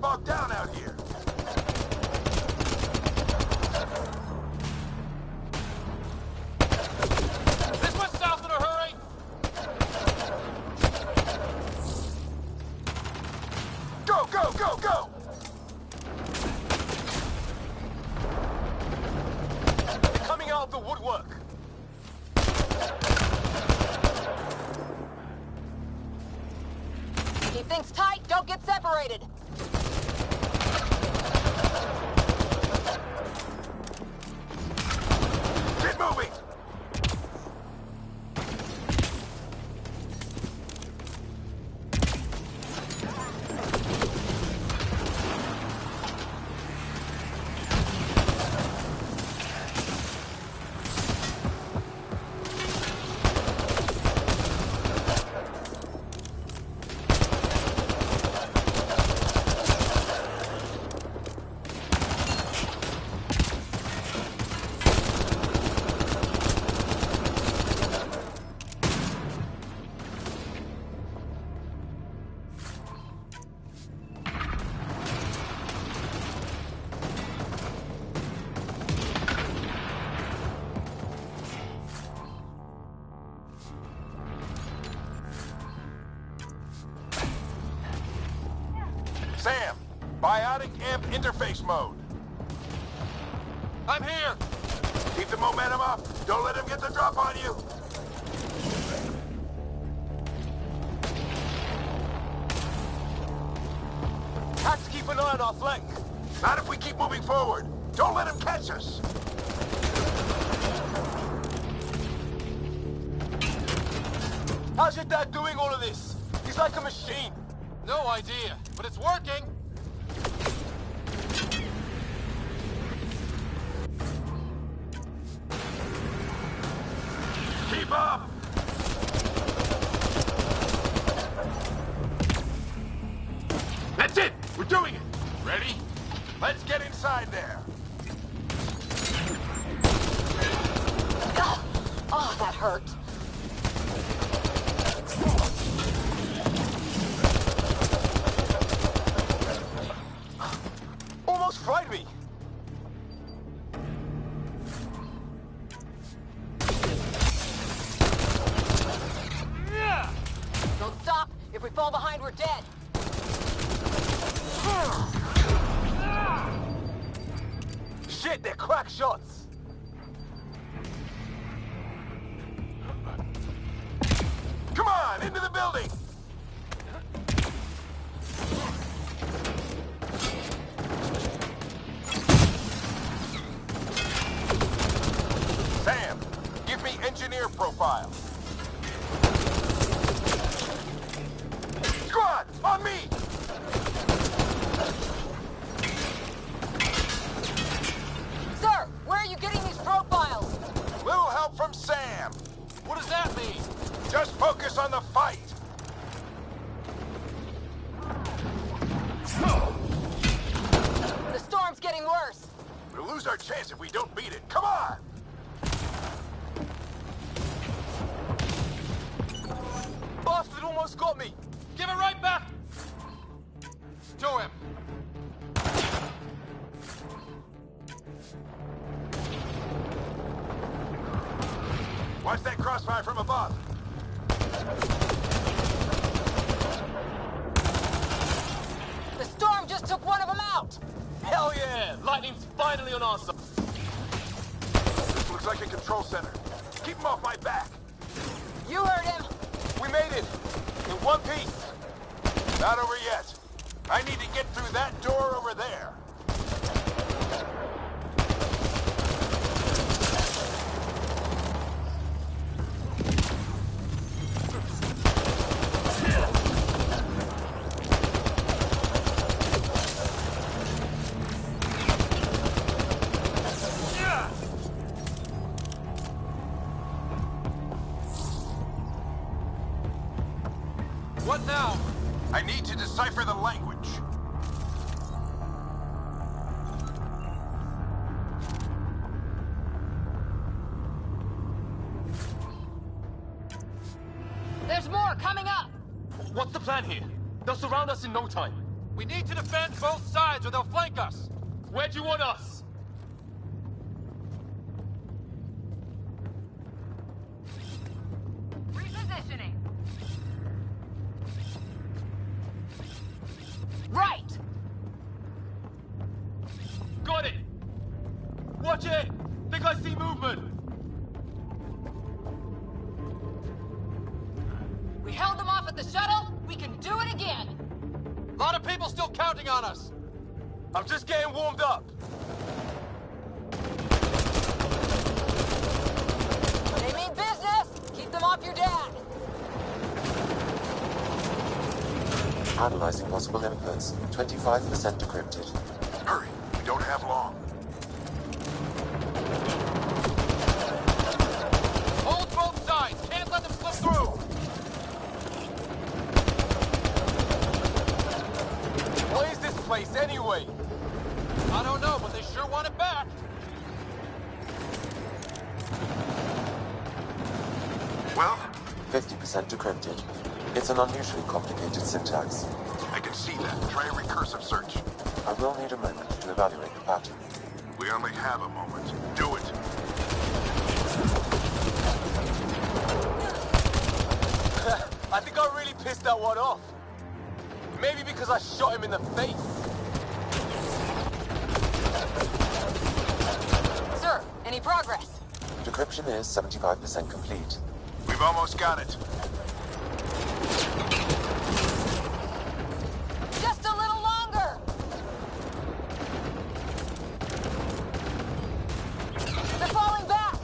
bogged down out here. This one's south in a hurry! Go, go, go, go! They're coming out of the woodwork. Keep things tight, don't get separated. Get moving! Sam, biotic amp interface mode. I'm here! Keep the momentum up. Don't let him get the drop on you. Have to keep an eye on our flank. Not if we keep moving forward. Don't let him catch us. How's your dad doing all of this? He's like a machine. No idea, but it's working. Keep up! That's it! We're doing it! Ready? Let's get inside there. Oh, that hurt. Almost fried me. Don't stop. If we fall behind, we're dead. Shit, they're crack shots. Come on, into the building! Sam, give me engineer profile. Squad, on me! Sir, where are you getting these profiles? Little help from Sam. What does that mean? Just focus on the fight. The storm's getting worse. We'll lose our chance if we don't beat it. Come on! Bastard almost got me. Give it right back. To him. Watch that crossfire from above. The storm just took one of them out. Hell yeah! Lightning's finally on our side. This looks like a control center. Keep him off my back. You heard him. We made it. In one piece. Not over yet. I need to get through that door over there. What now? I need to decipher the language. There's more coming up. What's the plan here? They'll surround us in no time. We need to defend both sides or they'll flank us. Where do you want us? Repositioning. Right! Got it! Watch it! Think I see movement! We held them off at the shuttle. We can do it again. A lot of people still counting on us. I'm just getting warmed up. They mean business. Keep them off your dad. Analyzing possible inputs. 25% decrypted. Hurry, we don't have long. Hold both sides. Can't let them slip through. What is this place anyway? I don't know, but they sure want it back. Well, 50% decrypted. It's an unusually complicated syntax. I can see that. Try a recursive search. I will need a moment to evaluate the pattern. We only have a moment. Do it. I think I really pissed that one off. Maybe because I shot him in the face. Sir, any progress? Decryption is 75% complete. We've almost got it. Just a little longer. They're falling back.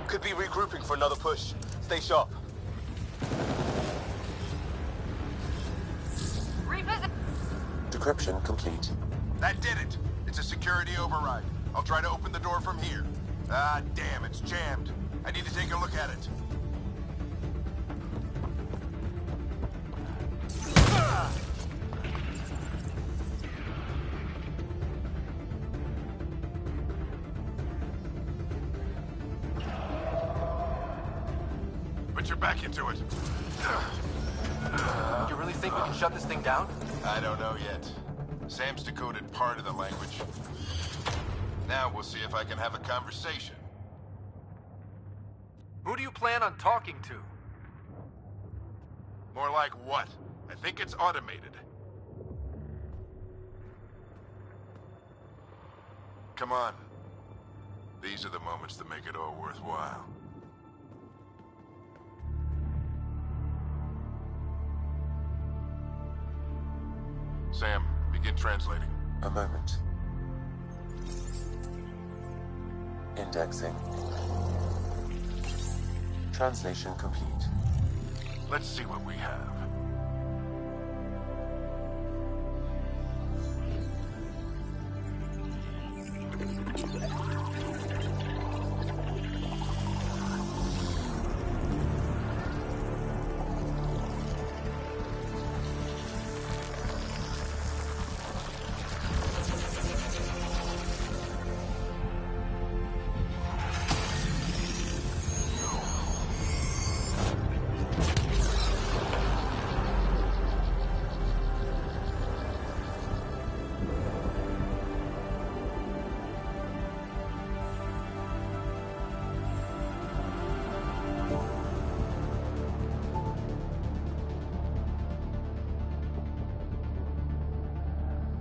Could be regrouping for another push. Stay sharp. Revisit. Decryption complete. That did it. It's a security override. I'll try to open the door from here. Ah, damn, it's jammed. I need to take a look at it. Put your back into it. You really think we can shut this thing down? I don't know yet. Sam's decoded part of the language. Now we'll see if I can have a conversation. Who do you plan on talking to? More like what? I think it's automated. Come on. These are the moments that make it all worthwhile. Sam, begin translating. A moment. Indexing. Translation complete. Let's see what we have.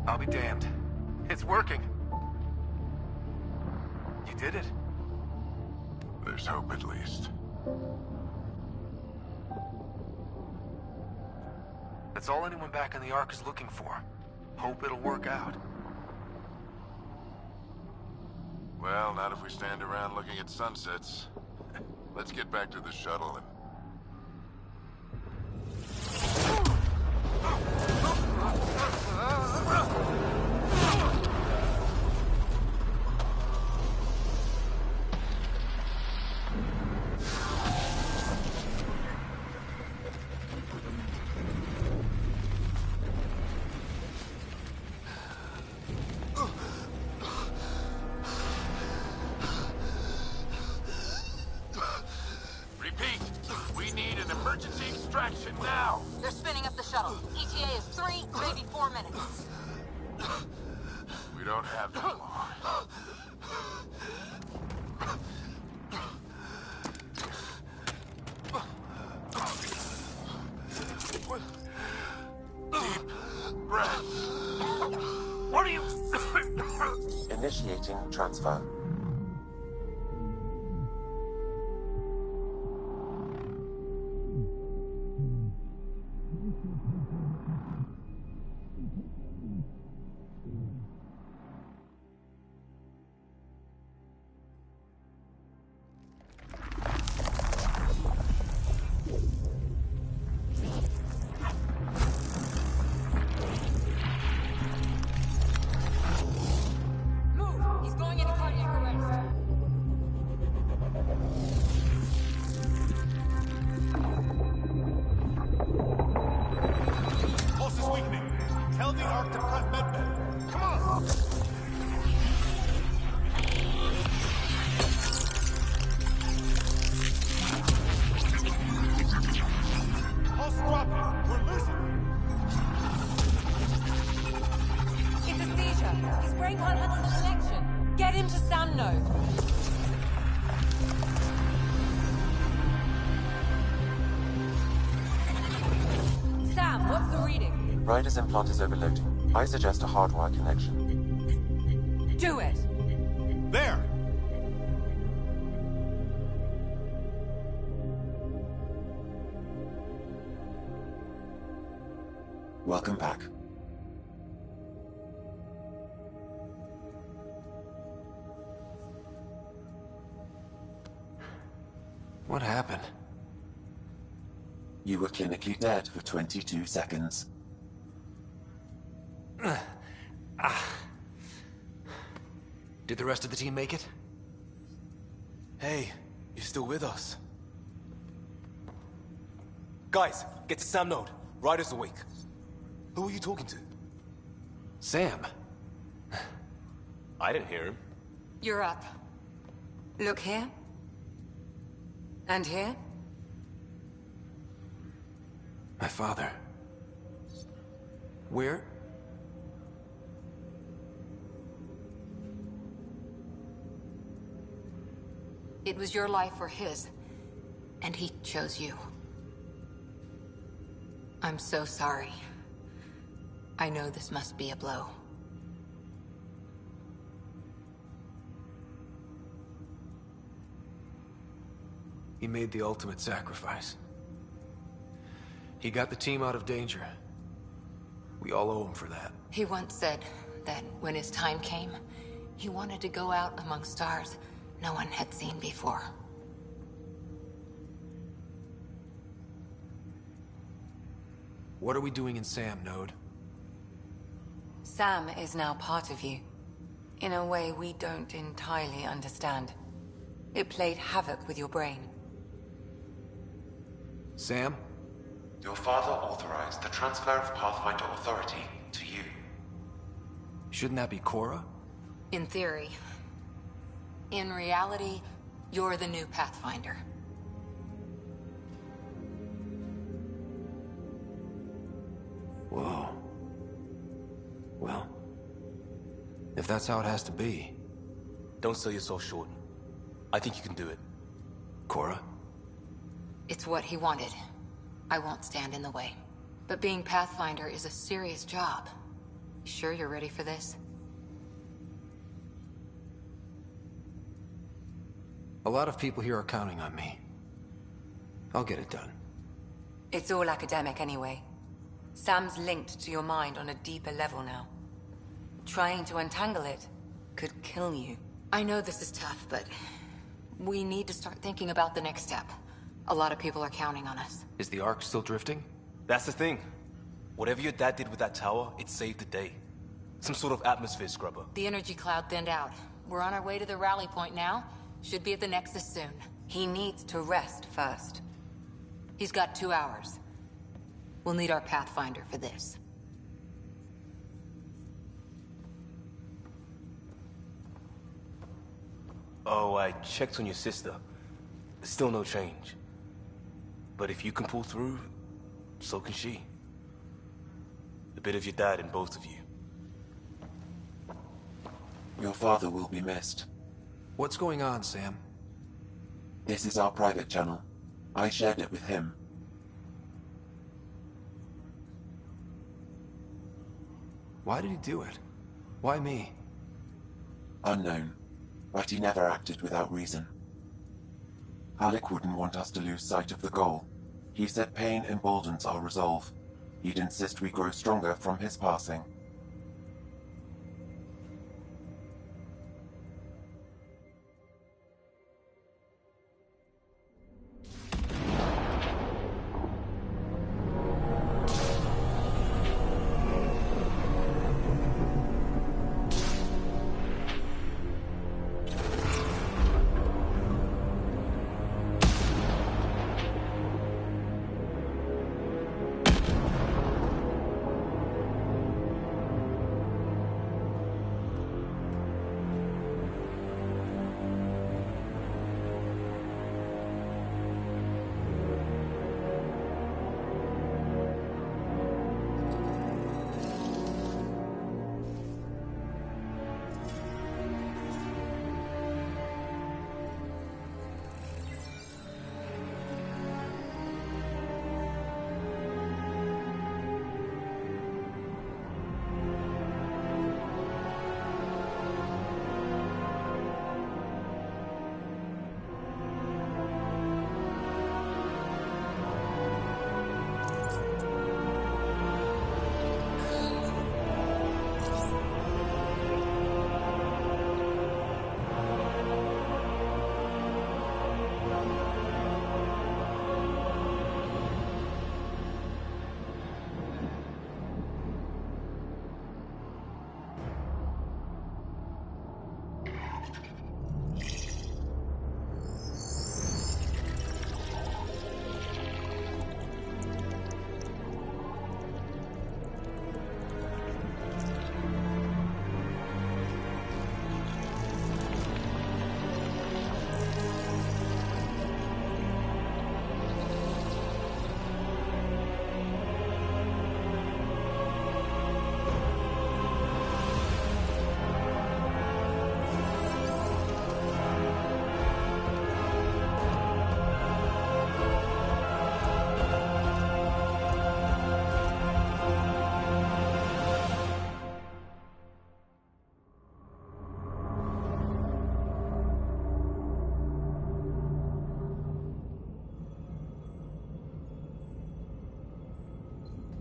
I'll be damned. It's working. You did it. There's hope at least. That's all anyone back in the Ark is looking for. Hope it'll work out. Well, not if we stand around looking at sunsets. Let's get back to the shuttle and... Repeat! don't have too long. Deep breath. What are you... Initiating transfer. Ryder's implant is overloading. I suggest a hardwire connection. Do it! There! Welcome back. What happened? You were clinically dead for 22 seconds. Did the rest of the team make it? Hey, you're still with us. Guys, get to Sam Node. Ryder's awake. Who are you talking to? Sam. I didn't hear him. You're up. Look here. And here. My father. Where? It was your life or his, and he chose you. I'm so sorry. I know this must be a blow. He made the ultimate sacrifice. He got the team out of danger. We all owe him for that. He once said that when his time came, he wanted to go out among stars no one had seen before. What are we doing in Sam, Node? Sam is now part of you, in a way we don't entirely understand. It played havoc with your brain. Sam? Your father authorized the transfer of Pathfinder authority to you. Shouldn't that be Cora? In theory. In reality, you're the new Pathfinder. Whoa. Well, if that's how it has to be. Don't sell yourself short. I think you can do it. Cora? It's what he wanted. I won't stand in the way. But being Pathfinder is a serious job. Sure you're ready for this? A lot of people here are counting on me. I'll get it done. It's all academic anyway. Sam's linked to your mind on a deeper level now. Trying to untangle it could kill you. I know this is tough, but we need to start thinking about the next step. A lot of people are counting on us. Is the Ark still drifting? That's the thing. Whatever your dad did with that tower, it saved the day. Some sort of atmosphere scrubber. The energy cloud thinned out. We're on our way to the rally point now. Should be at the Nexus soon. He needs to rest first. He's got 2 hours. We'll need our Pathfinder for this. Oh, I checked on your sister. Still no change. But if you can pull through, so can she. A bit of your dad in both of you. Your father will be missed. What's going on, Sam? This is our private channel. I shared it with him. Why did he do it? Why me? Unknown, but he never acted without reason. Alec wouldn't want us to lose sight of the goal. He said pain emboldens our resolve. He'd insist we grow stronger from his passing.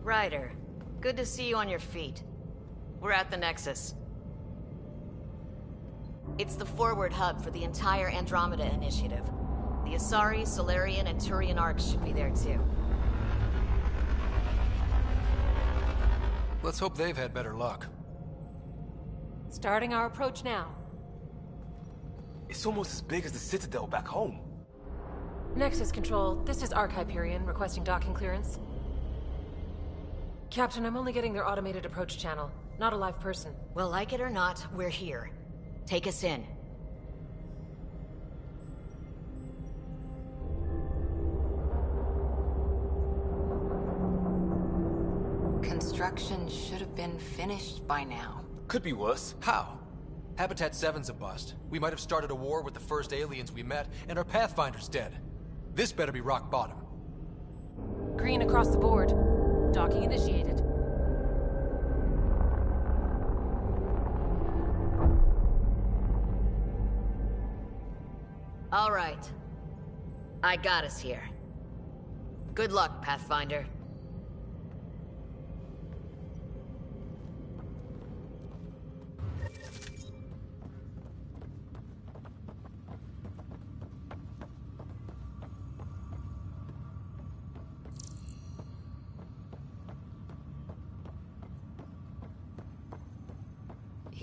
Ryder, good to see you on your feet. We're at the Nexus. It's the forward hub for the entire Andromeda initiative. The Asari, Solarian, and Turian arcs should be there too. Let's hope they've had better luck. Starting our approach now. It's almost as big as the Citadel back home. Nexus Control, this is Arch Hyperion requesting docking clearance. Captain, I'm only getting their automated approach channel, not a live person. Well, like it or not, we're here. Take us in. Construction should have been finished by now. Could be worse. How? Habitat 7's a bust. We might have started a war with the first aliens we met, and our Pathfinder's dead. This better be rock bottom. Green across the board. Docking initiated. All right. I got us here. Good luck, Pathfinder.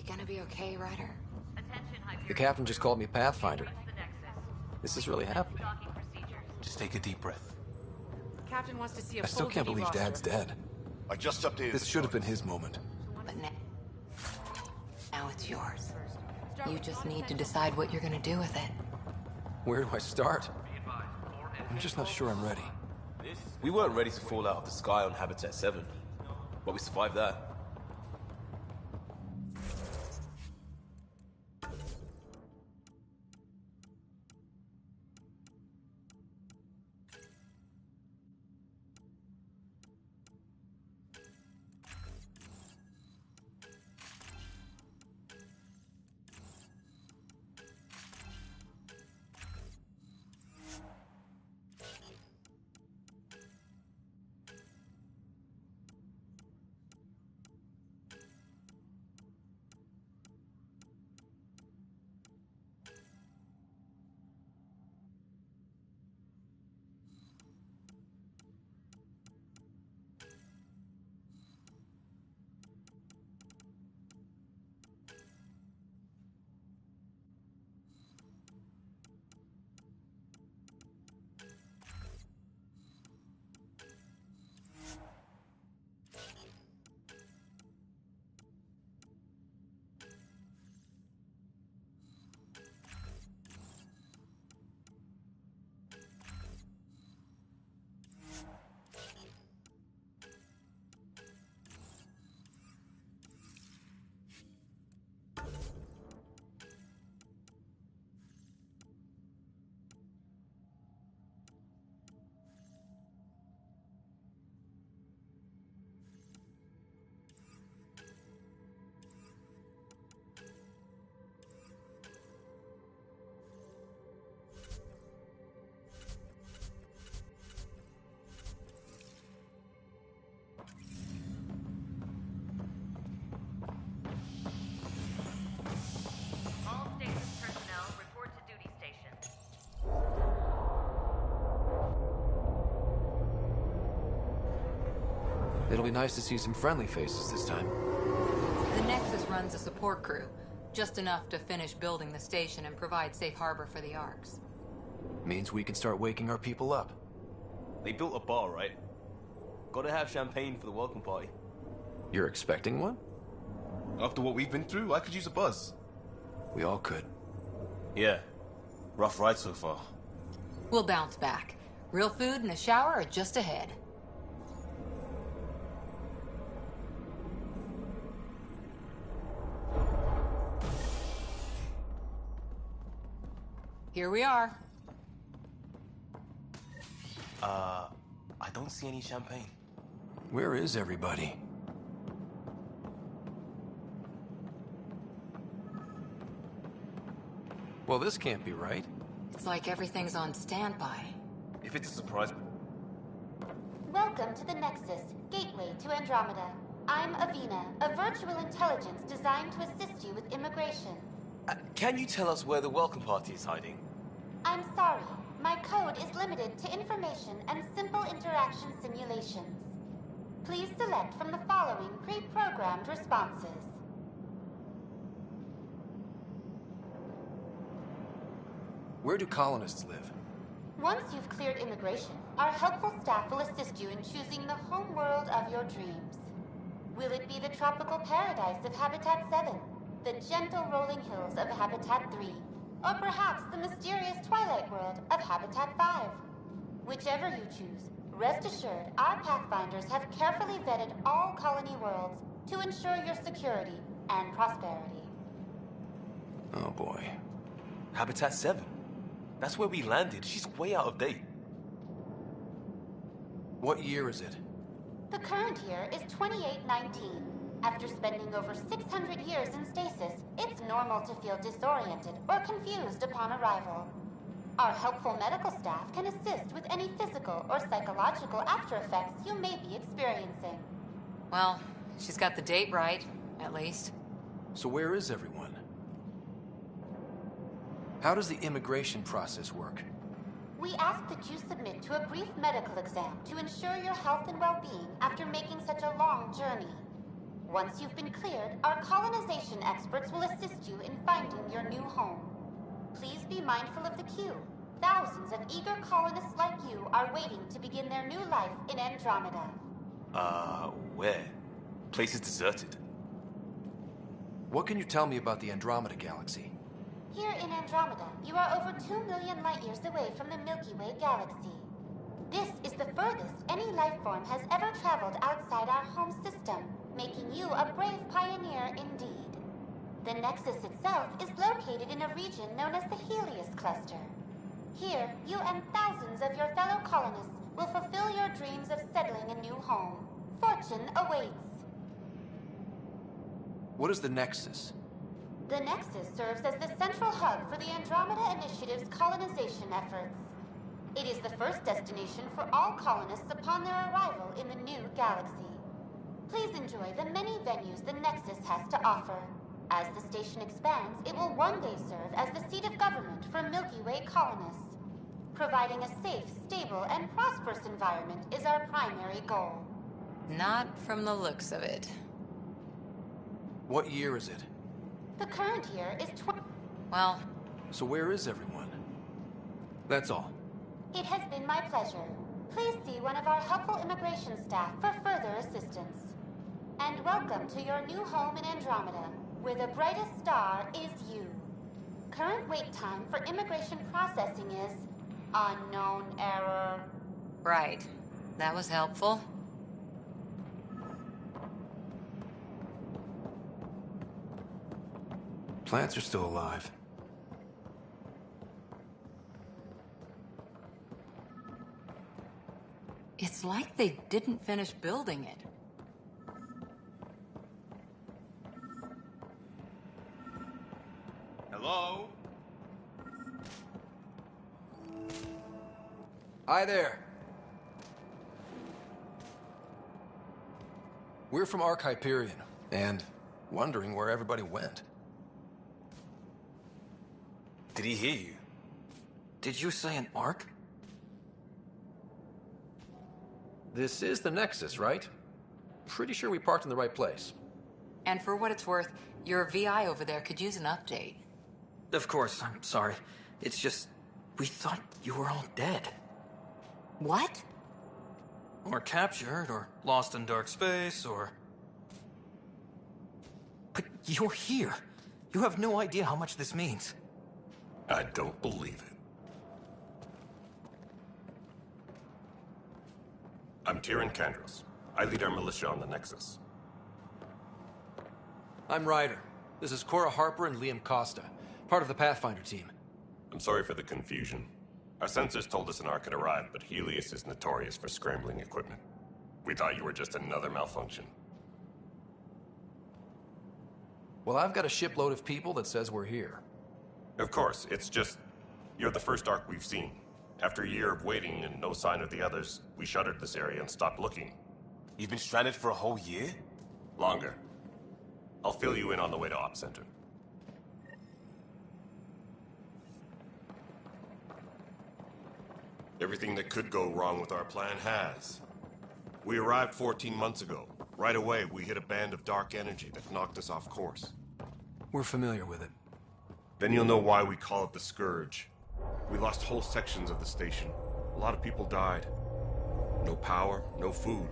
Gonna be okay, Ryder? The captain just called me Pathfinder. This is really happening. Just take a deep breath. Captain wants to see a I still can't believe Dad's dead. I just updated. This should have been his moment. But now it's yours. You just need to decide what you're gonna do with it. Where do I start? I'm just not sure I'm ready. We weren't ready to fall out of the sky on Habitat 7, but we survived that. It'll be nice to see some friendly faces this time. The Nexus runs a support crew, just enough to finish building the station and provide safe harbor for the Arks. Means we can start waking our people up. They built a bar, right? Gotta have champagne for the welcome party. You're expecting one? After what we've been through, I could use a buzz. We all could. Yeah. Rough ride so far. We'll bounce back. Real food and a shower are just ahead. Here we are. I don't see any champagne. Where is everybody? Well, this can't be right. It's like everything's on standby. If it's a surprise... Welcome to the Nexus, gateway to Andromeda. I'm Avina, a virtual intelligence designed to assist you with immigration. Can you tell us where the welcome party is hiding? I'm sorry, my code is limited to information and simple interaction simulations. Please select from the following pre-programmed responses. Where do colonists live? Once you've cleared immigration, our helpful staff will assist you in choosing the home world of your dreams. Will it be the tropical paradise of Habitat 7, the gentle rolling hills of Habitat 3, or perhaps the mysterious twilight world of Habitat 5? Whichever you choose, rest assured our Pathfinders have carefully vetted all colony worlds to ensure your security and prosperity. Oh boy. Habitat 7. That's where we landed. She's way out of date. What year is it? The current year is 2819. After spending over 600 years in stasis, it's normal to feel disoriented or confused upon arrival. Our helpful medical staff can assist with any physical or psychological after effects you may be experiencing. Well, she's got the date right, at least. So where is everyone? How does the immigration process work? We ask that you submit to a brief medical exam to ensure your health and well-being after making such a long journey. Once you've been cleared, our colonization experts will assist you in finding your new home. Please be mindful of the queue. Thousands of eager colonists like you are waiting to begin their new life in Andromeda. Where? Place is deserted. What can you tell me about the Andromeda galaxy? Here in Andromeda, you are over 2 million light-years away from the Milky Way galaxy. This is the furthest any life form has ever traveled outside our home system, making you a brave pioneer indeed. The Nexus itself is located in a region known as the Helios Cluster. Here, you and thousands of your fellow colonists will fulfill your dreams of settling a new home. Fortune awaits. What is the Nexus? The Nexus serves as the central hub for the Andromeda Initiative's colonization efforts. It is the first destination for all colonists upon their arrival in the new galaxy. Please enjoy the many venues the Nexus has to offer. As the station expands, it will one day serve as the seat of government for Milky Way colonists. Providing a safe, stable, and prosperous environment is our primary goal. Not from the looks of it. What year is it? The current year is Well, So where is everyone? That's all. It has been my pleasure. Please see one of our helpful immigration staff for further assistance. And welcome to your new home in Andromeda, where the brightest star is you. Current wait time for immigration processing is unknown error. right. That was helpful. Plants are still alive. It's like they didn't finish building it. Hello? Hi there. We're from Hyperion, and wondering where everybody went. Did he hear you? Did you say an Ark? This is the Nexus, right? pretty sure we parked in the right place. And for what it's worth, your VI over there could use an update. Of course, I'm sorry. It's just, we thought you were all dead. What? Or captured, or lost in dark space, or... But you're here. You have no idea how much this means. I don't believe it. I'm Tyrion Kandros. I lead our militia on the Nexus. I'm Ryder. This is Cora Harper and Liam Costa, part of the Pathfinder team. I'm sorry for the confusion. Our sensors told us an Ark had arrived, but Helios is notorious for scrambling equipment. We thought you were just another malfunction. Well, I've got a shipload of people that says we're here. Of course, it's just... you're the first Ark we've seen. After a year of waiting and no sign of the others, we shuttered this area and stopped looking. You've been stranded for a whole year? Longer. I'll fill you in on the way to Op Center. Everything that could go wrong with our plan has. We arrived 14 months ago. Right away, we hit a band of dark energy that knocked us off course. We're familiar with it. Then you'll know why we call it the Scourge. We lost whole sections of the station. A lot of people died. No power, no food.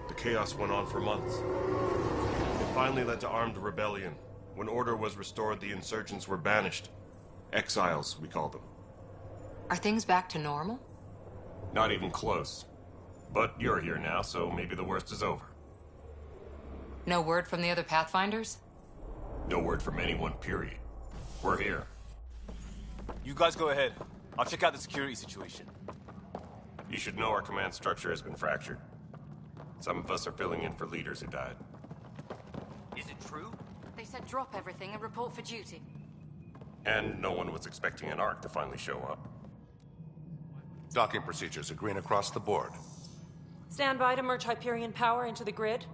The chaos went on for months. It finally led to armed rebellion. When order was restored, the insurgents were banished. Exiles, we call them. Are things back to normal? Not even close. But you're here now, so maybe the worst is over. No word from the other Pathfinders? No word from anyone, period. We're here. You guys go ahead. I'll check out the security situation. You should know our command structure has been fractured. Some of us are filling in for leaders who died. Is it true? They said drop everything and report for duty. And no one was expecting an Ark to finally show up. Docking procedures are green across the board. Stand by to merge Hyperion power into the grid.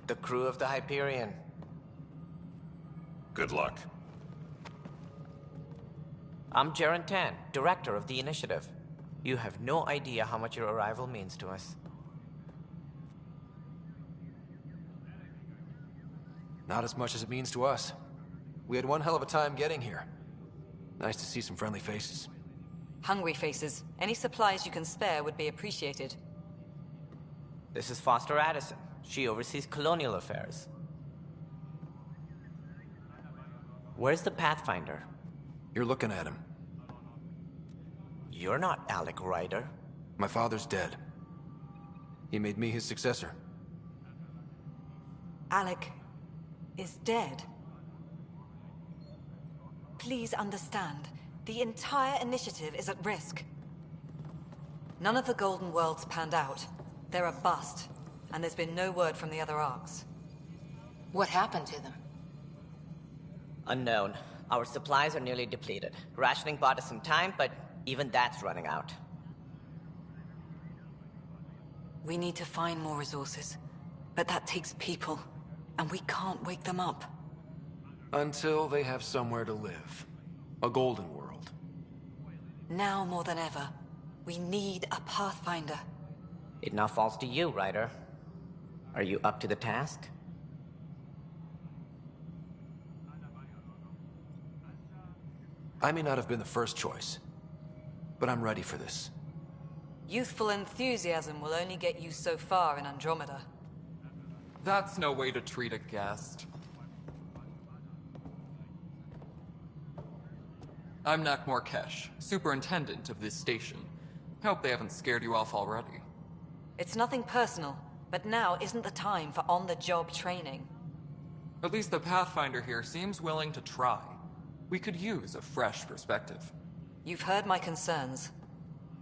The crew of the Hyperion. Good luck. I'm Jaren Tan, director of the initiative. You have no idea how much your arrival means to us. Not as much as it means to us. We had one hell of a time getting here. Nice to see some friendly faces. Hungry faces. Any supplies you can spare would be appreciated. This is Foster Addison. She oversees colonial affairs. Where's the Pathfinder? You're looking at him. You're not Alec Ryder. My father's dead. He made me his successor. Alec is dead. Please understand, the entire initiative is at risk. None of the Golden Worlds panned out. They're a bust, and there's been no word from the other arcs. What happened to them? Unknown. Our supplies are nearly depleted. Rationing bought us some time, but even that's running out. We need to find more resources, but that takes people, and we can't wake them up. Until they have somewhere to live. A golden world. Now more than ever, we need a Pathfinder. It now falls to you, Ryder. Are you up to the task? I may not have been the first choice, but I'm ready for this. Youthful enthusiasm will only get you so far in Andromeda. That's no way to treat a guest. I'm Nak Morkesh, superintendent of this station. Hope they haven't scared you off already. It's nothing personal, but now isn't the time for on-the-job training. At least the Pathfinder here seems willing to try. We could use a fresh perspective. You've heard my concerns.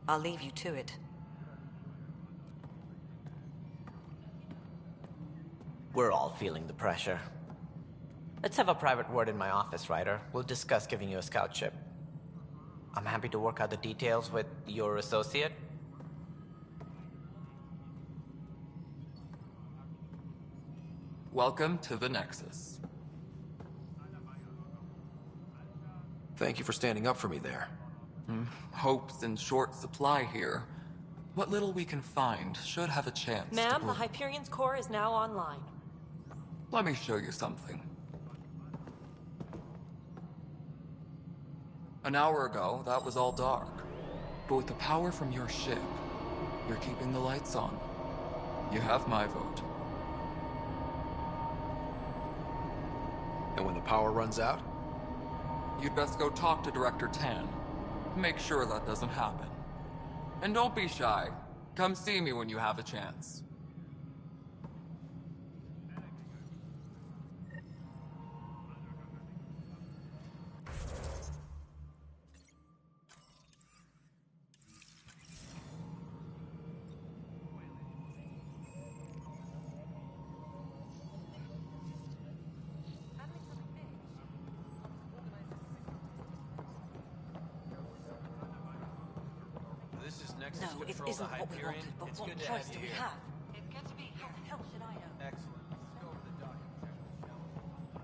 I'll leave you to it. We're all feeling the pressure. Let's have a private word in my office, Ryder. We'll discuss giving you a scout ship. I'm happy to work out the details with your associate. Welcome to the Nexus. Thank you for standing up for me there. Hope's in short supply here. What little we can find should have a chance to Ma'am, bloom. the Hyperion's core is now online. Let me show you something. An hour ago, that was all dark. But with the power from your ship, you're keeping the lights on. You have my vote. And when the power runs out? You'd best go talk to Director Tan. Make sure that doesn't happen. And don't be shy. Come see me when you have a chance. This is Nexus No, it Control, isn't the what we Hyperion. wanted, but It's what good to choice have do you we here. have? It's good to be. How the hell should I know? Excellent. Let's go over the document.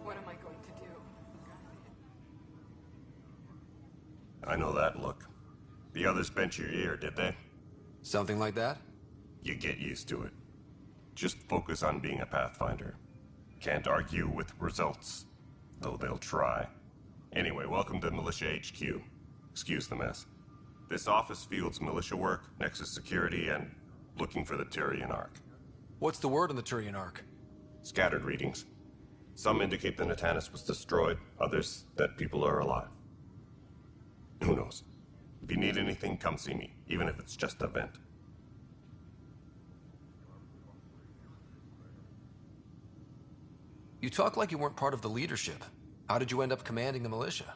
What am I going to do? I know that look. The others bent your ear, did they? Something like that? You get used to it. Just focus on being a Pathfinder. Can't argue with results, though they'll try. Anyway, welcome to Militia HQ. Excuse the mess. This office fields militia work, Nexus security, and looking for the Turian Ark. What's the word on the Turian Ark? Scattered readings. Some indicate the Natanus was destroyed, others that people are alive. Who knows? If you need anything, come see me, even if it's just a vent. You talk like you weren't part of the leadership. How did you end up commanding the militia?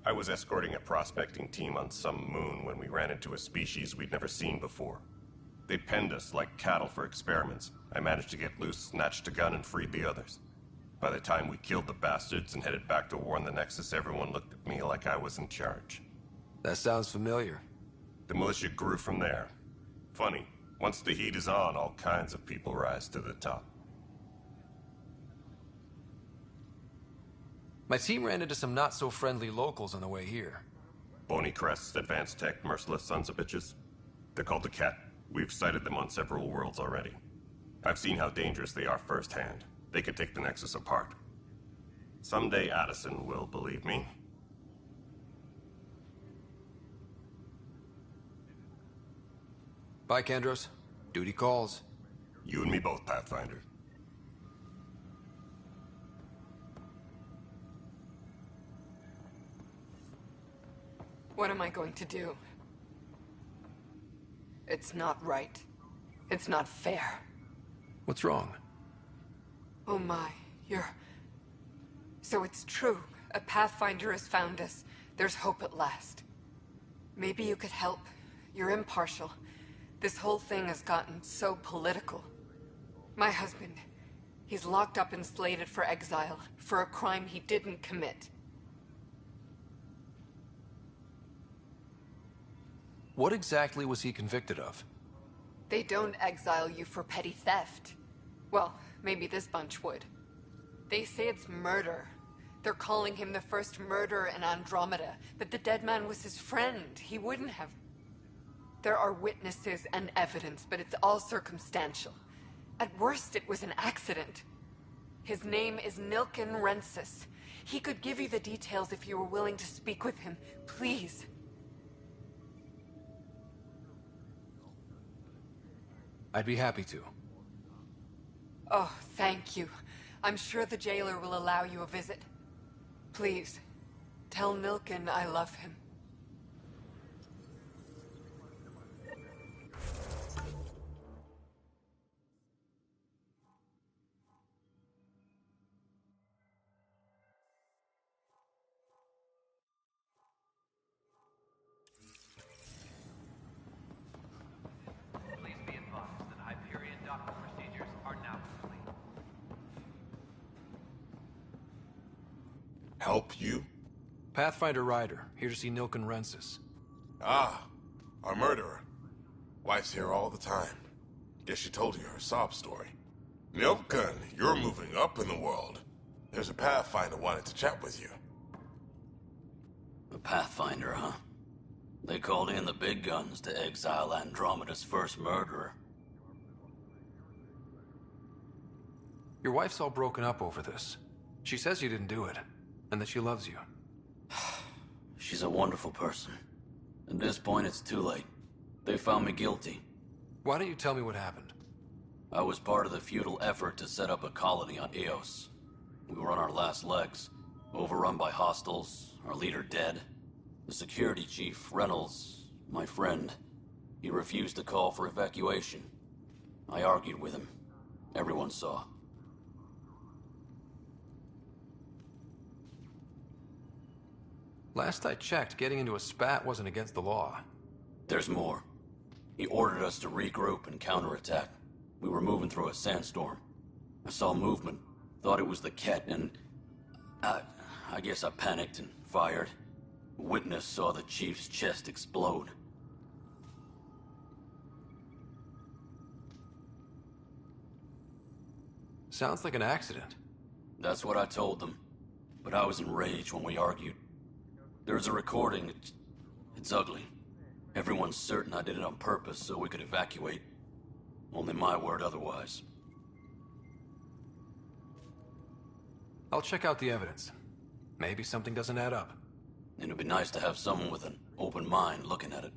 I was escorting a prospecting team on some moon when we ran into a species we'd never seen before. They penned us like cattle for experiments. I managed to get loose, snatched a gun, and freed the others. By the time we killed the bastards and headed back to warn the Nexus, everyone looked at me like I was in charge. That sounds familiar. The militia grew from there. Funny, once the heat is on, all kinds of people rise to the top. My team ran into some not-so-friendly locals on the way here. Bony crests, advanced tech, merciless sons of bitches. They're called the Cat. We've sighted them on several worlds already. I've seen how dangerous they are firsthand. They could take the Nexus apart. Someday Addison will believe me. Bye, Kendros. Duty calls. You and me both, Pathfinder. What am I going to do? It's not right. It's not fair. What's wrong? Oh my, So it's true. A Pathfinder has found us. There's hope at last. Maybe you could help. You're impartial. This whole thing has gotten so political. My husband, he's locked up and slated for exile for a crime he didn't commit. What exactly was he convicted of? They don't exile you for petty theft. Well, maybe this bunch would. They say it's murder. They're calling him the first murderer in Andromeda, but the dead man was his friend. He wouldn't have. There are witnesses and evidence, but it's all circumstantial. At worst, it was an accident. His name is Nilken Rensis. He could give you the details if you were willing to speak with him. Please. I'd be happy to. Oh, thank you. I'm sure the jailer will allow you a visit. Please, tell Nilken I love him. Please be advised that Hyperion Dock Help you? Pathfinder Ryder, here to see Nilken Rensis. Ah, our murderer. Wife's here all the time. Guess she told you her sob story. Nilken, you're moving up in the world. There's a Pathfinder wanted to chat with you. A Pathfinder, huh? They called in the big guns to exile Andromeda's first murderer. Your wife's all broken up over this. She says you didn't do it, and that she loves you. She's a wonderful person. At this point, it's too late. They found me guilty. Why don't you tell me what happened? I was part of the futile effort to set up a colony on Eos. We were on our last legs, overrun by hostiles, our leader dead. The security chief, Reynolds, my friend, he refused to call for evacuation. I argued with him. Everyone saw. Last I checked, getting into a spat wasn't against the law. There's more. He ordered us to regroup and counterattack. We were moving through a sandstorm. I saw movement, thought it was the Ket, and I guess I panicked and fired. A witness saw the chief's chest explode. Sounds like an accident. That's what I told them. But I was enraged when we argued. There's a recording. It's ugly. Everyone's certain I did it on purpose so we could evacuate. Only my word otherwise. I'll check out the evidence. Maybe something doesn't add up. It'd be nice to have someone with an open mind looking at it.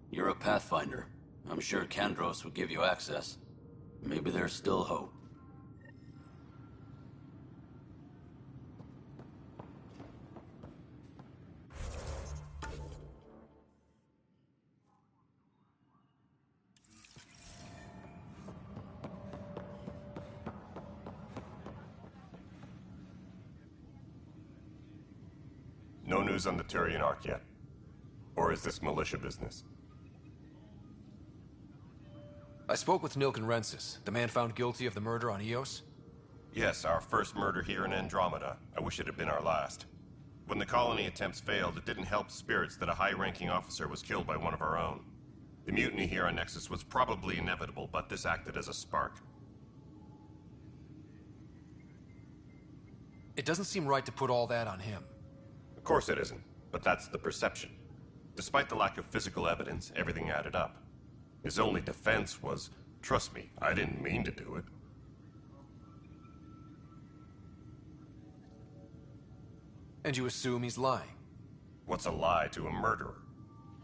You're a Pathfinder. I'm sure Kandros would give you access. Maybe there's still hope. No news on the Turian Ark yet? Or is this militia business? I spoke with Nilken Rensis, the man found guilty of the murder on Eos. Yes, our first murder here in Andromeda. I wish it had been our last. When the colony attempts failed, it didn't help spirits that a high-ranking officer was killed by one of our own. The mutiny here on Nexus was probably inevitable, but this acted as a spark. It doesn't seem right to put all that on him. Of course it isn't, but that's the perception. Despite the lack of physical evidence, everything added up. His only defense was, trust me, I didn't mean to do it. And you assume he's lying? What's a lie to a murderer?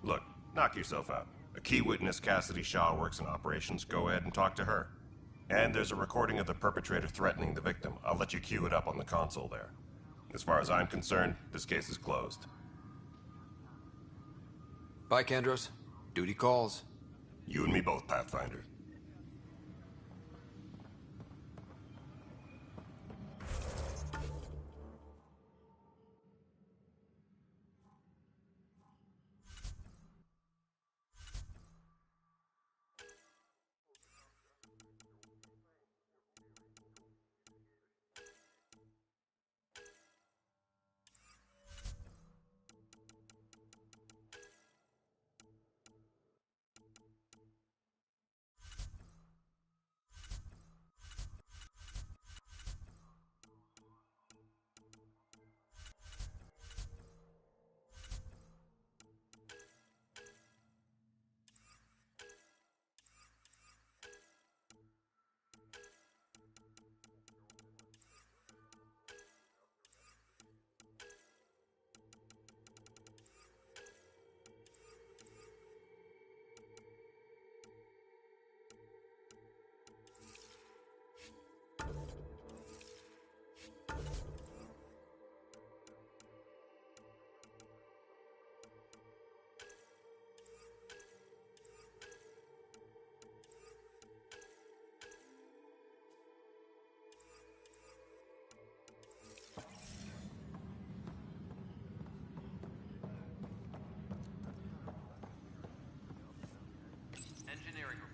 Look, knock yourself out. A key witness, Cassidy Shaw, works in operations. Go ahead and talk to her. And there's a recording of the perpetrator threatening the victim. I'll let you cue it up on the console there. As far as I'm concerned, this case is closed. Bye, Kandros. Duty calls. You and me both, Pathfinder.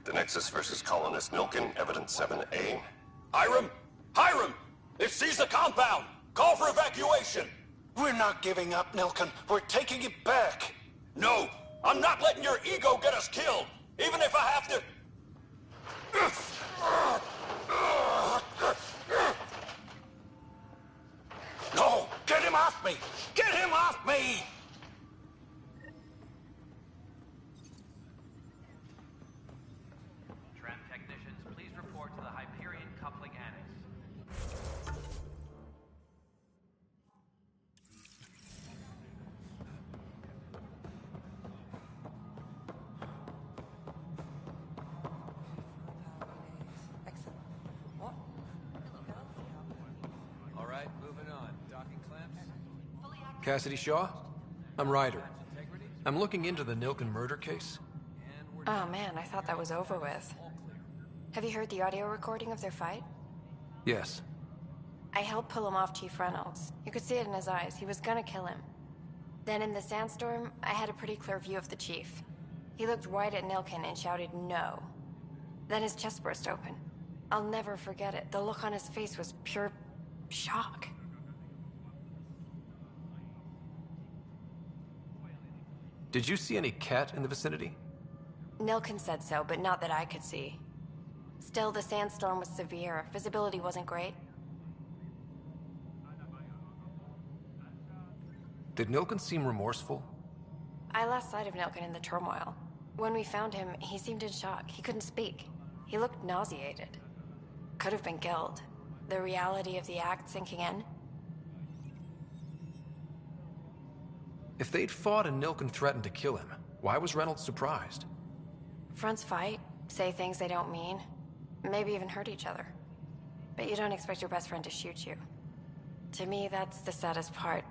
The Nexus versus Colonist Nilken, Evidence 7A. Hiram! Hiram! They've seized the compound! Call for evacuation! We're not giving up, Nilken. We're taking it back. No! I'm not letting your ego get us killed! Even if I have to... No! Get him off me! Get him off me! Tram technicians, please report to the Hyperion Coupling Annex. All right, moving on. Docking clamps. Cassidy Shaw? I'm Ryder. I'm looking into the Nilken murder case. Oh man, I thought that was over with. Have you heard the audio recording of their fight? Yes. I helped pull him off Chief Reynolds. You could see it in his eyes. He was gonna kill him. Then in the sandstorm, I had a pretty clear view of the Chief. He looked right at Nilken and shouted no. Then his chest burst open. I'll never forget it. The look on his face was pure shock. Did you see any cat in the vicinity? Nilken said so, but not that I could see. Still, the sandstorm was severe. Visibility wasn't great. Did Nilken seem remorseful? I lost sight of Nilken in the turmoil. When we found him, he seemed in shock. He couldn't speak. He looked nauseated. Could have been killed. The reality of the act sinking in. If they'd fought and Nilken threatened to kill him, why was Reynolds surprised? Fronts fight, say things they don't mean, maybe even hurt each other. But you don't expect your best friend to shoot you. To me, that's the saddest part.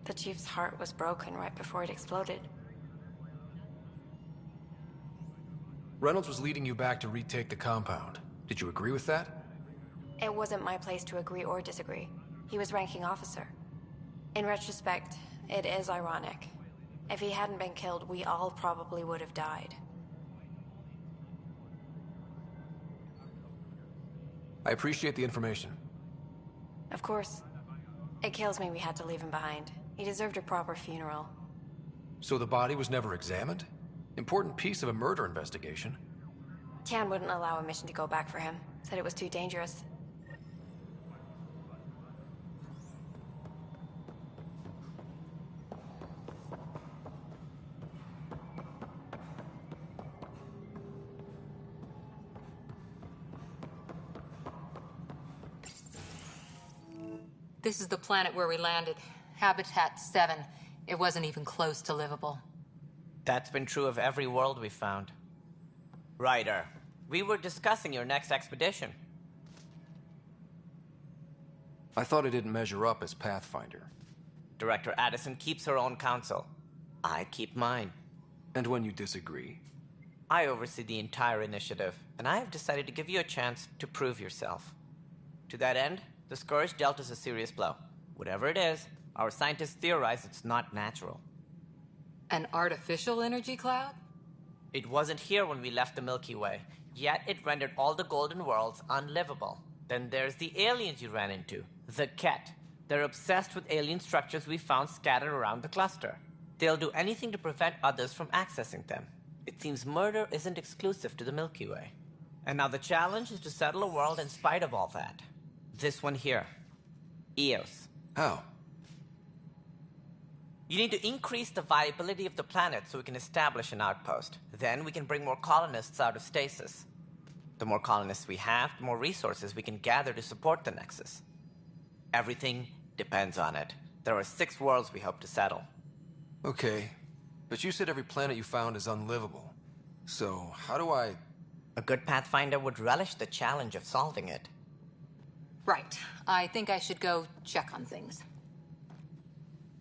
The Chief's heart was broken right before it exploded. Reynolds was leading you back to retake the compound. Did you agree with that? It wasn't my place to agree or disagree. He was ranking officer. In retrospect, it is ironic. If he hadn't been killed, we all probably would have died. I appreciate the information. Of course. It kills me we had to leave him behind. He deserved a proper funeral. So the body was never examined? Important piece of a murder investigation. Tian wouldn't allow a mission to go back for him. Said it was too dangerous. This is the planet where we landed. Habitat 7. It wasn't even close to livable. That's been true of every world we've found. Ryder, we were discussing your next expedition. I thought I didn't measure up as Pathfinder. Director Addison keeps her own counsel. I keep mine. And when you disagree? I oversee the entire initiative, and I have decided to give you a chance to prove yourself. To that end, the Scourge dealt us a serious blow. Whatever it is, our scientists theorize it's not natural. An artificial energy cloud? It wasn't here when we left the Milky Way, yet it rendered all the Golden Worlds unlivable. Then there's the aliens you ran into, the Ket. They're obsessed with alien structures we found scattered around the cluster. They'll do anything to prevent others from accessing them. It seems murder isn't exclusive to the Milky Way. And now the challenge is to settle a world in spite of all that. This one here. Eos. How? You need to increase the viability of the planet so we can establish an outpost. Then we can bring more colonists out of stasis. The more colonists we have, the more resources we can gather to support the Nexus. Everything depends on it. There are 6 worlds we hope to settle. Okay, but you said every planet you found is unlivable. So, how do I... A good Pathfinder would relish the challenge of solving it. Right. I think I should go check on things.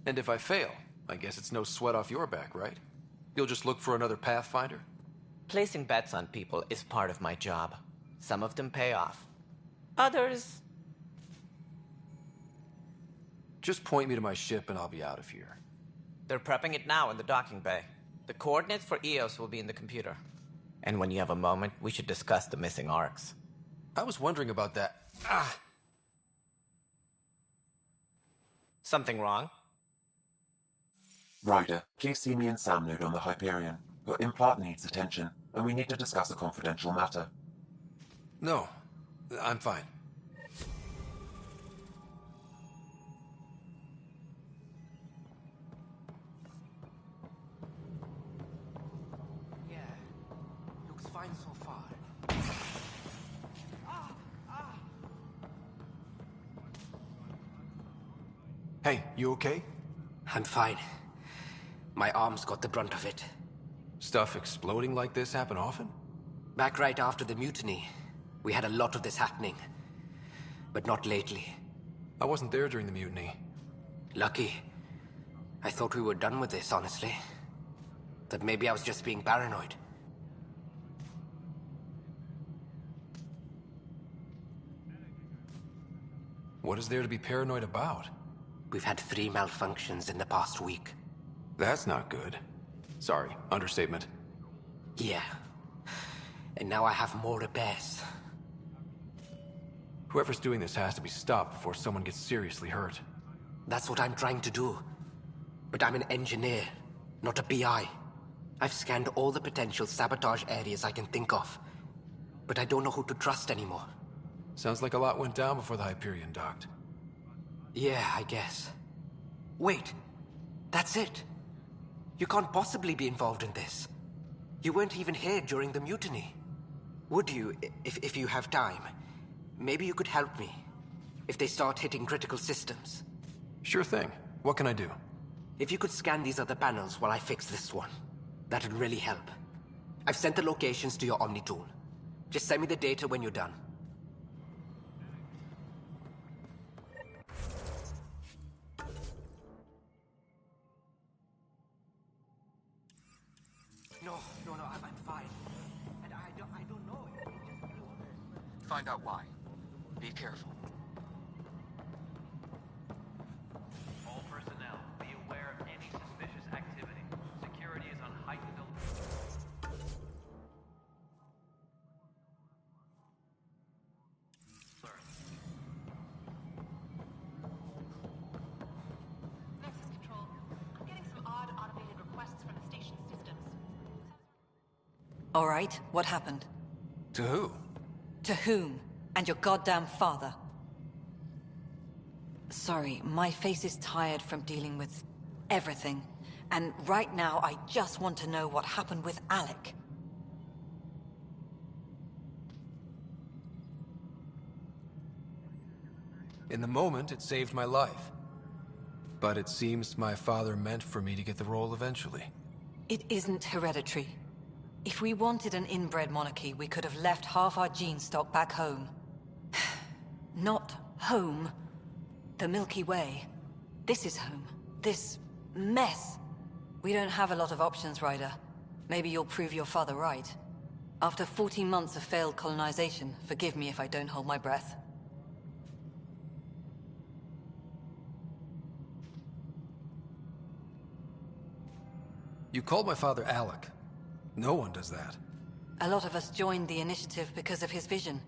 And if I fail, I guess it's no sweat off your back, right? You'll just look for another Pathfinder? Placing bets on people is part of my job. Some of them pay off. Others... Just point me to my ship and I'll be out of here. They're prepping it now in the docking bay. The coordinates for Eos will be in the computer. And when you have a moment, we should discuss the missing arcs. I was wondering about that. Something wrong? Ryder, please see me and Sam node on the Hyperion. Your implant needs attention, and we need to discuss a confidential matter. No, I'm fine. Yeah, looks fine so far. Hey, you okay? I'm fine. My arms got the brunt of it. Stuff exploding like this happen often? Back right after the mutiny, we had a lot of this happening. But not lately. I wasn't there during the mutiny. Lucky. I thought we were done with this, honestly. That maybe I was just being paranoid. What is there to be paranoid about? We've had 3 malfunctions in the past week. That's not good. Sorry, understatement. Yeah. And now I have more repairs. Whoever's doing this has to be stopped before someone gets seriously hurt. That's what I'm trying to do. But I'm an engineer, not a BI. I've scanned all the potential sabotage areas I can think of. But I don't know who to trust anymore. Sounds like a lot went down before the Hyperion docked. Yeah, I guess. Wait. That's it. You can't possibly be involved in this. You weren't even here during the mutiny. Would you, if you have time? Maybe you could help me. If they start hitting critical systems. Sure thing. What can I do? If you could scan these other panels while I fix this one, that'd really help. I've sent the locations to your Omni tool. Just send me the data when you're done. No, I'm fine. And I don't know. It just blew up. Find out why. Be careful. All personnel, be aware of any suspicious activity. Security is on heightened alert. Nexus Control, I'm getting some odd automated requests from the station systems. All right, what happened? To who? To whom? And your goddamn father. Sorry, my face is tired from dealing with everything. And right now, I just want to know what happened with Alec. In the moment, it saved my life. But it seems my father meant for me to get the role eventually. It isn't hereditary. If we wanted an inbred monarchy, we could have left half our gene stock back home. Not home. The Milky Way. This is home. This mess. We don't have a lot of options, Ryder. Maybe you'll prove your father right. After 14 months of failed colonization, forgive me if I don't hold my breath. You called my father Alec. No one does that. A lot of us joined the initiative because of his vision.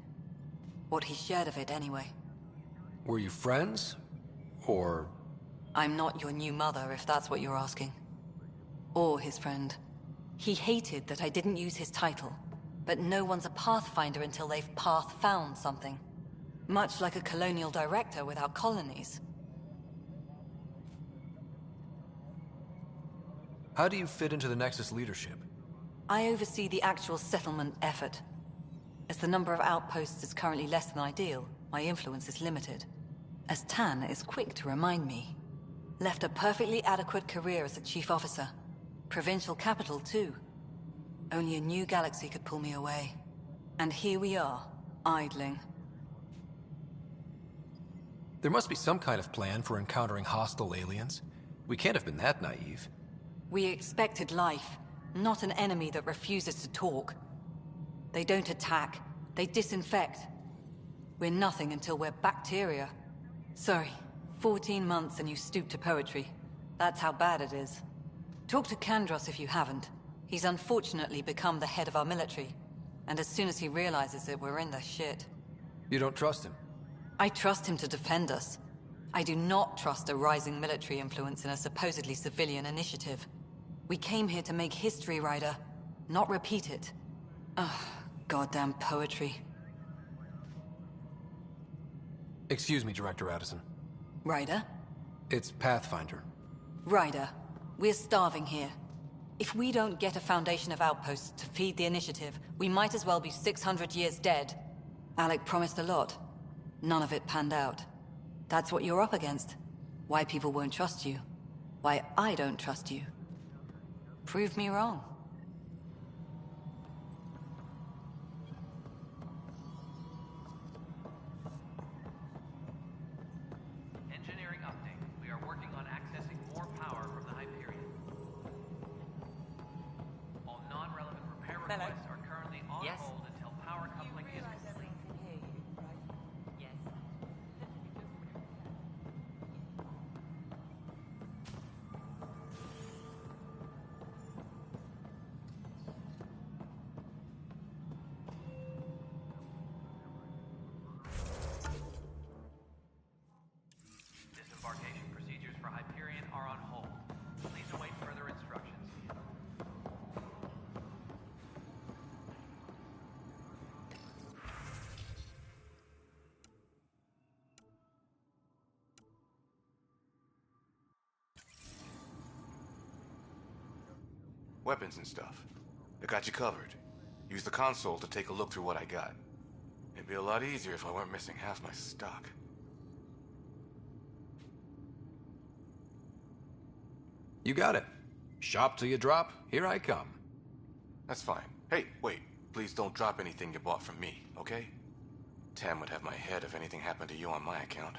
What he shared of it, anyway. Were you friends? Or... I'm not your new mother, if that's what you're asking. Or his friend. He hated that I didn't use his title. But no one's a pathfinder until they've path-found something. Much like a colonial director without colonies. How do you fit into the Nexus leadership? I oversee the actual settlement effort. As the number of outposts is currently less than ideal, my influence is limited. As Tan is quick to remind me. Left a perfectly adequate career as a chief officer. Provincial capital, too. Only a new galaxy could pull me away. And here we are, idling. There must be some kind of plan for encountering hostile aliens. We can't have been that naive. We expected life, not an enemy that refuses to talk. They don't attack, they disinfect. We're nothing until we're bacteria. Sorry, 14 months and you stoop to poetry. That's how bad it is. Talk to Kandros if you haven't. He's unfortunately become the head of our military. And as soon as he realizes it, we're in the shit. You don't trust him? I trust him to defend us. I do not trust a rising military influence in a supposedly civilian initiative. We came here to make history, Ryder, not repeat it. Ugh, goddamn poetry. Excuse me, Director Addison. Ryder? It's Pathfinder. Ryder, we're starving here. If we don't get a foundation of outposts to feed the initiative, we might as well be 600 years dead. Alec promised a lot. None of it panned out. That's what you're up against. Why people won't trust you. Why I don't trust you. Prove me wrong. Engineering update. We are working on accessing more power from the Hyperion. All non-relevant repair requests are currently on hold until power coupling is complete. Disembarkation procedures for Hyperion are on hold. Please await further instructions. Weapons and stuff. I got you covered. Use the console to take a look through what I got. It'd be a lot easier if I weren't missing half my stock. You got it. Shop till you drop. Here I come. That's fine. Hey, wait. Please don't drop anything you bought from me, okay? Tam would have my head if anything happened to you on my account.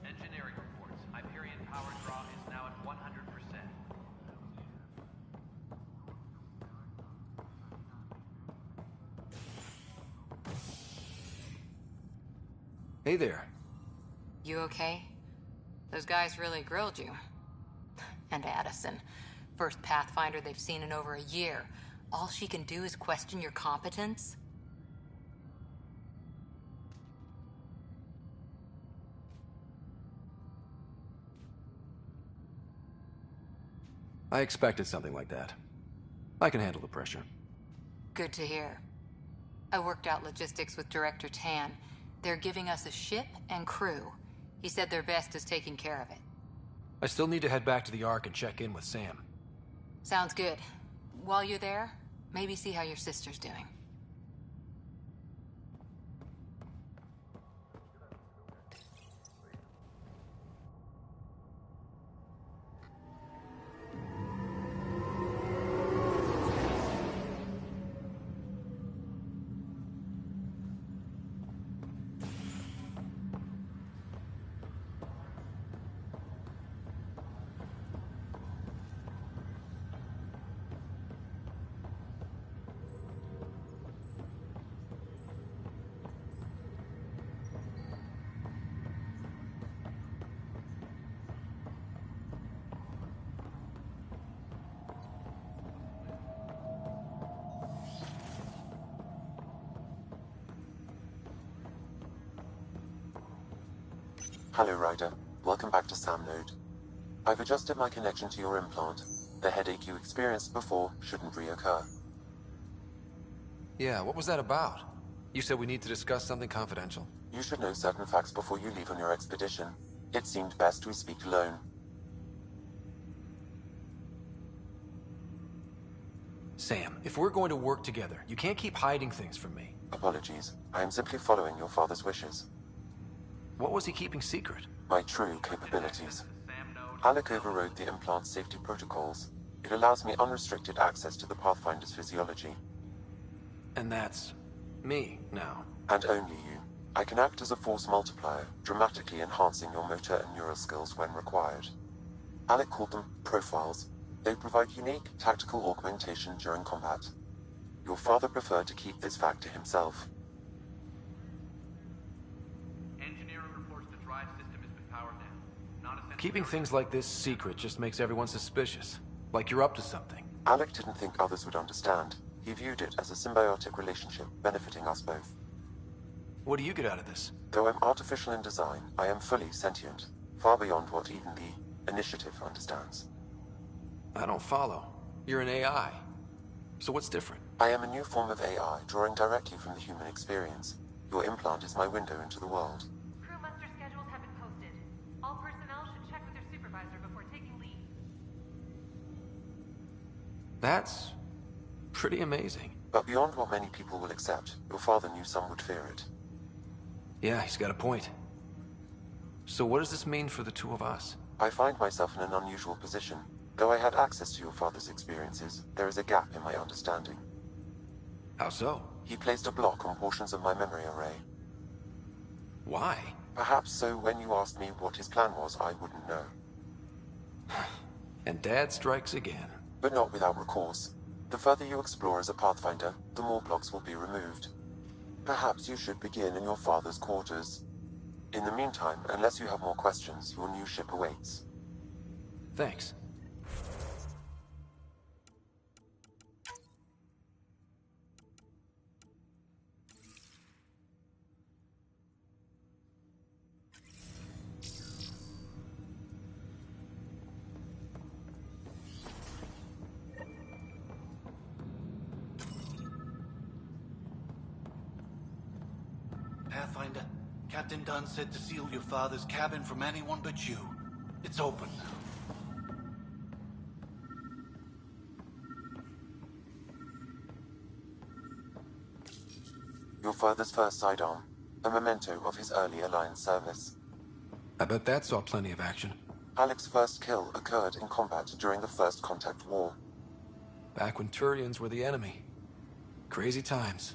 Engineering reports. Hyperion power draw is now at 100%. Hey there. You okay? Those guys really grilled you. And Addison. First Pathfinder they've seen in over a year. All she can do is question your competence? I expected something like that. I can handle the pressure. Good to hear. I worked out logistics with Director Tan. They're giving us a ship and crew. He said their best is taking care of it. I still need to head back to the Ark and check in with Sam. Sounds good. While you're there, maybe see how your sister's doing. Hello, Ryder. Welcome back to Sam Node. I've adjusted my connection to your implant. The headache you experienced before shouldn't reoccur. Yeah, what was that about? You said we need to discuss something confidential. You should know certain facts before you leave on your expedition. It seemed best we speak alone. Sam, if we're going to work together, you can't keep hiding things from me. Apologies. I am simply following your father's wishes. What was he keeping secret? My true capabilities. Alec overrode the implant's safety protocols. It allows me unrestricted access to the Pathfinder's physiology. And that's me now. And only you. I can act as a force multiplier, dramatically enhancing your motor and neural skills when required. Alec called them profiles. They provide unique tactical augmentation during combat. Your father preferred to keep this fact to himself. Engineering reports the drive system has been powered down. Non-essential Keeping things like this secret just makes everyone suspicious. Like you're up to something. Alec didn't think others would understand. He viewed it as a symbiotic relationship benefiting us both. What do you get out of this? Though I'm artificial in design, I am fully sentient, far beyond what even the Initiative understands. I don't follow. You're an AI. So what's different? I am a new form of AI, drawing directly from the human experience. Your implant is my window into the world. Crew muster schedules have been posted. All personnel should check with their supervisor before taking leave. That's pretty amazing. But beyond what many people will accept, your father knew some would fear it. Yeah, he's got a point. So what does this mean for the two of us? I find myself in an unusual position. Though I had access to your father's experiences, there is a gap in my understanding. How so? He placed a block on portions of my memory array. Why? Perhaps so when you asked me what his plan was, I wouldn't know. And Dad strikes again. But not without recourse. The further you explore as a Pathfinder, the more blocks will be removed. Perhaps you should begin in your father's quarters. In the meantime, unless you have more questions, your new ship awaits. Thanks. Pathfinder, Captain Dunn said to seal your father's cabin from anyone but you. It's open now. Your father's first sidearm, a memento of his early Alliance service. I bet that saw plenty of action. Alec's first kill occurred in combat during the First Contact War. Back when Turians were the enemy. Crazy times.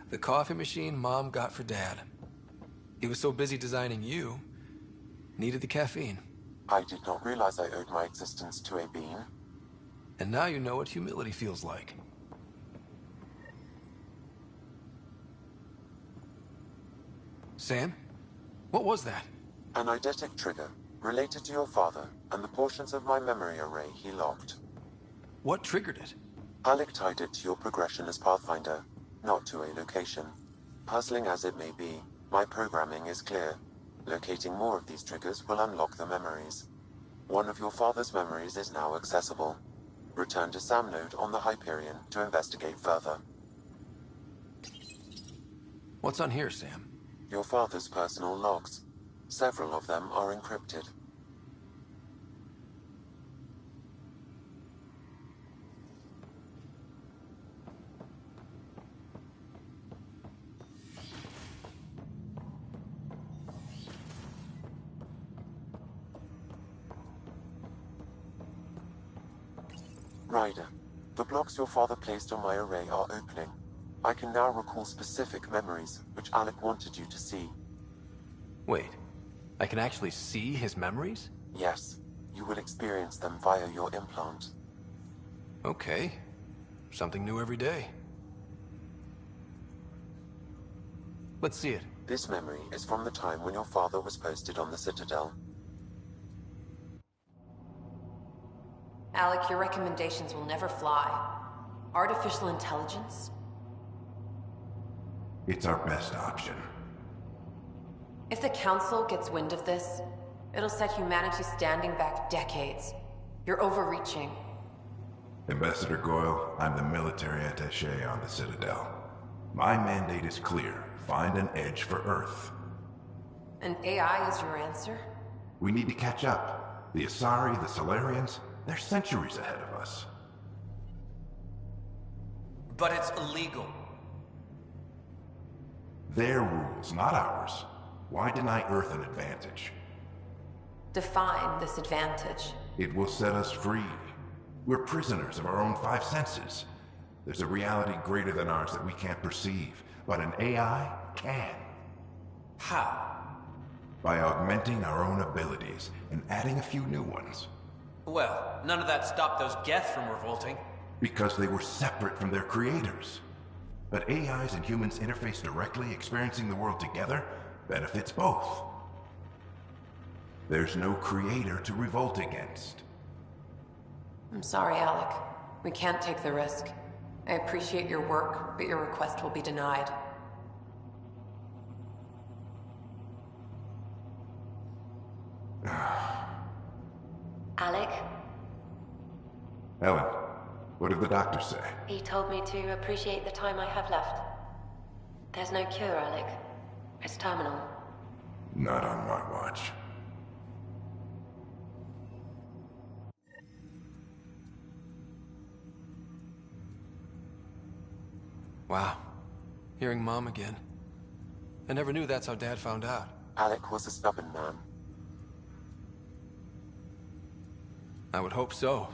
The coffee machine Mom got for Dad. He was so busy designing you, needed the caffeine. I did not realize I owed my existence to a being. And now you know what humility feels like. Sam? What was that? An eidetic trigger, related to your father, and the portions of my memory array he locked. What triggered it? Alec tied it to your progression as Pathfinder, not to a location. Puzzling as it may be, my programming is clear. Locating more of these triggers will unlock the memories. One of your father's memories is now accessible. Return to Sam Node on the Hyperion to investigate further. What's on here, Sam? Your father's personal logs. Several of them are encrypted. Ryder, the blocks your father placed on my array are opening. I can now recall specific memories, which Alec wanted you to see. Wait, I can actually see his memories? Yes, you will experience them via your implant. Okay, something new every day. Let's see it. This memory is from the time when your father was posted on the Citadel. Alec, your recommendations will never fly. Artificial intelligence? It's our best option. If the Council gets wind of this, it'll set humanity standing back decades. You're overreaching. Ambassador Goyle, I'm the military attaché on the Citadel. My mandate is clear. Find an edge for Earth. And AI is your answer? We need to catch up. The Asari, the Solarians, they're centuries ahead of us. But it's illegal. Their rules, not ours. Why deny Earth an advantage? Define this advantage. It will set us free. We're prisoners of our own five senses. There's a reality greater than ours that we can't perceive, but an AI can. How? By augmenting our own abilities and adding a few new ones. Well, none of that stopped those Geth from revolting. Because they were separate from their creators. But AIs and humans interface directly, experiencing the world together? benefits both. There's no creator to revolt against. I'm sorry, Alec. We can't take the risk. I appreciate your work, but your request will be denied. Alec? Ellen, what did the doctor say? He told me to appreciate the time I have left. There's no cure, Alec. It's terminal. Not on my watch. Wow. Hearing Mom again. I never knew that's how Dad found out. Alec was a stubborn man. I would hope so.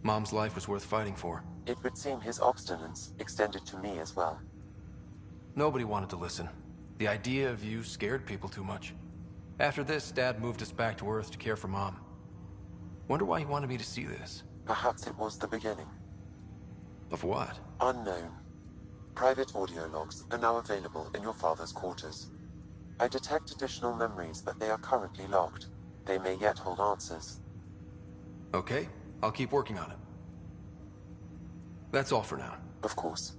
Mom's life was worth fighting for. It would seem his obstinance extended to me as well. Nobody wanted to listen. The idea of you scared people too much. After this, Dad moved us back to Earth to care for Mom. Wonder why he wanted me to see this. Perhaps it was the beginning. Of what? Unknown. Private audio logs are now available in your father's quarters. I detect additional memories, but they are currently locked. They may yet hold answers. Okay, I'll keep working on it. That's all for now. Of course.